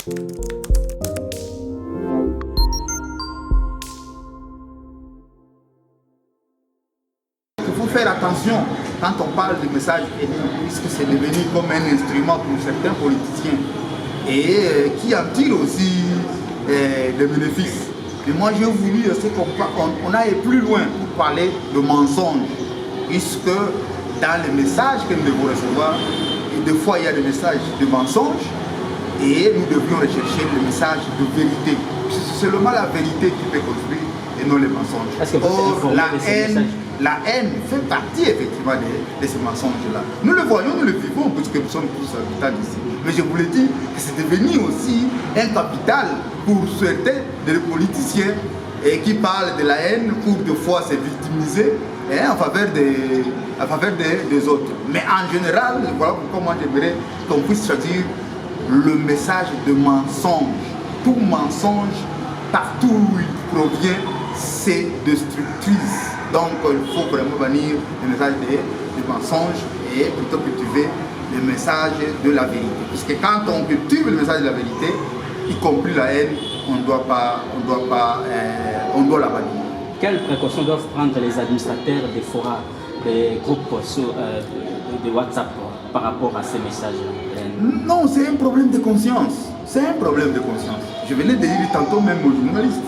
Il faut faire attention quand on parle de message haineux, puisque c'est devenu comme un instrument pour certains politiciens et qui en tire aussi des bénéfices. Mais moi j'ai voulu qu'on aille plus loin pour parler de mensonges, puisque dans les messages que nous devons recevoir, des fois il y a des messages de mensonges et nous devions rechercher le message de vérité. C'est seulement la vérité qui peut construire et non les mensonges. Or, la haine fait partie effectivement de ces mensonges-là. Nous le voyons, nous le vivons, puisque nous sommes tous habitants d'ici. Mais je vous l'ai dit que c'est devenu aussi un capital pour certains des politiciens et qui parlent de la haine pour de fois se victimiser en faveur des autres. Mais en général, voilà pourquoi moi j'aimerais qu'on puisse choisir le message de mensonge. Tout mensonge, partout où il provient, c'est destructrice. Donc il faut vraiment bannir le message des mensonges et plutôt cultiver le message de la vérité. Puisque quand on cultive le message de la vérité, y compris la haine, on doit la bannir. Quelles précautions doivent prendre les administrateurs des forats, des groupes de WhatsApp par rapport à ces messages-là? Non, c'est un problème de conscience. C'est un problème de conscience. Je venais de dire tantôt même aux journalistes.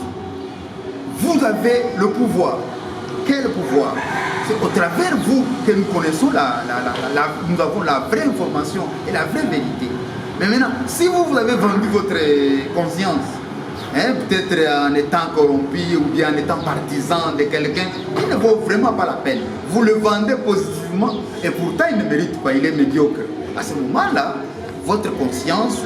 Vous avez le pouvoir. Quel pouvoir? C'est au travers de vous que nous connaissons nous avons la vraie information et la vraie vérité. Mais maintenant, si vous avez vendu votre conscience, peut-être en étant corrompu ou bien en étant partisan de quelqu'un, il ne vaut vraiment pas la peine. Vous le vendez positivement et pourtant il ne mérite pas, il est médiocre. À ce moment-là, votre conscience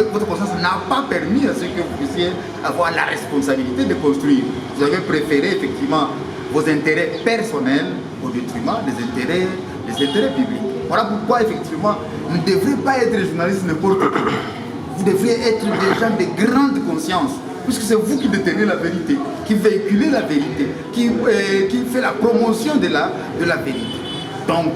votre conscience n'a pas permis à ce que vous puissiez avoir la responsabilité de construire. Vous avez préféré effectivement vos intérêts personnels au détriment des intérêts publics. Voilà pourquoi effectivement vous ne devrez pas être journaliste n'importe qui. Vous devrez être des gens de grande conscience, puisque c'est vous qui détenez la vérité, qui véhiculez la vérité, qui fait la promotion de la vérité. Donc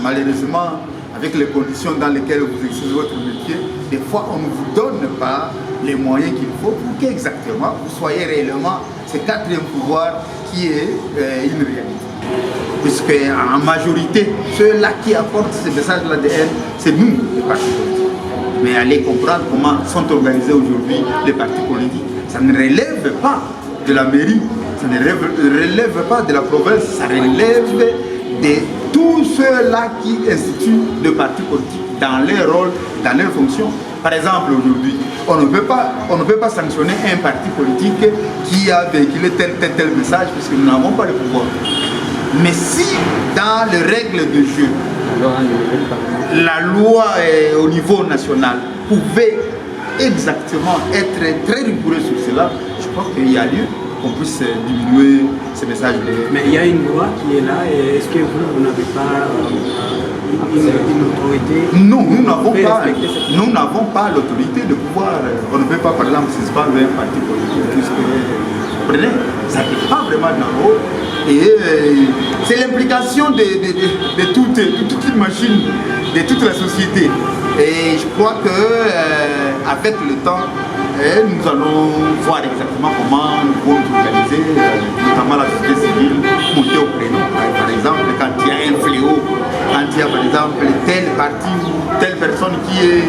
malheureusement, avec les conditions dans lesquelles vous exercez votre métier, des fois on ne vous donne pas les moyens qu'il faut pour qu'exactement vous soyez réellement ce quatrième pouvoir qui est une réalité. Puisque en majorité, ceux-là qui apportent ces messages-là de haine, c'est nous, les partis politiques. Mais allez comprendre comment sont organisés aujourd'hui les partis politiques. Ça ne relève pas de la mairie, ça ne relève pas de la province, ça relève de tous ceux-là qui instituent le parti politique dans leur rôle, dans leurs fonctions. Par exemple, aujourd'hui, on ne peut pas sanctionner un parti politique qui a véhiculé tel message puisque nous n'avons pas le pouvoir. Mais si, dans les règles de jeu, la loi au niveau national pouvait exactement être très rigoureuse sur cela, je crois qu'il y a lieu qu'on puisse diminuer ces messages. Mais il y a une loi qui est là, et est-ce que vous n'avez pas une autorité? Non, nous n'avons pas l'autorité de pouvoir. On ne peut pas, par exemple, suspendre un parti politique, puisque vous comprenez, ça n'est pas vraiment dans le haut. Et c'est l'implication de toute une machine, de toute la société. Et je crois qu'avec le temps, nous allons voir exactement comment nous pouvons nous organiser, notamment la société civile, monter au créneau. Par exemple, quand il y a un fléau, quand il y a par exemple tel parti ou telle personne qui est...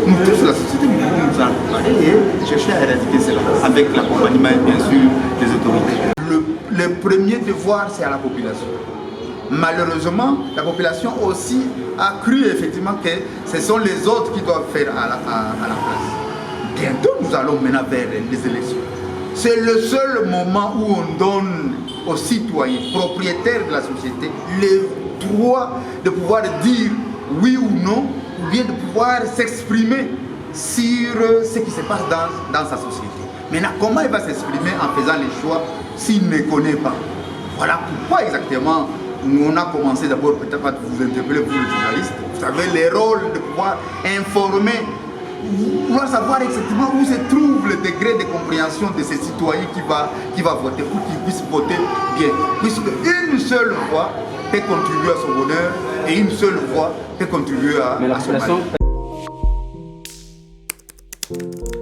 Nous tous, la société, nous pouvons nous accompagner et chercher à éradiquer cela, avec l'accompagnement bien sûr des autorités. Le premier devoir, c'est à la population. Malheureusement, la population aussi a cru effectivement que ce sont les autres qui doivent faire à la place. Bientôt, nous allons maintenant vers les élections. C'est le seul moment où on donne aux citoyens, propriétaires de la société, le droit de pouvoir dire oui ou non, ou bien de pouvoir s'exprimer sur ce qui se passe dans sa société. Maintenant, comment il va s'exprimer en faisant les choix s'il ne connaît pas? Voilà pourquoi exactement on a commencé d'abord peut-être à vous interpeller, vous les journalistes. Vous savez, les rôles de pouvoir informer, vouloir savoir exactement où se trouve le degré de compréhension de ces citoyens qui va voter, pour qu'ils puissent voter bien. Puisque une seule voix peut contribuer à son bonheur et une seule voix peut contribuer à son malheur. Merci.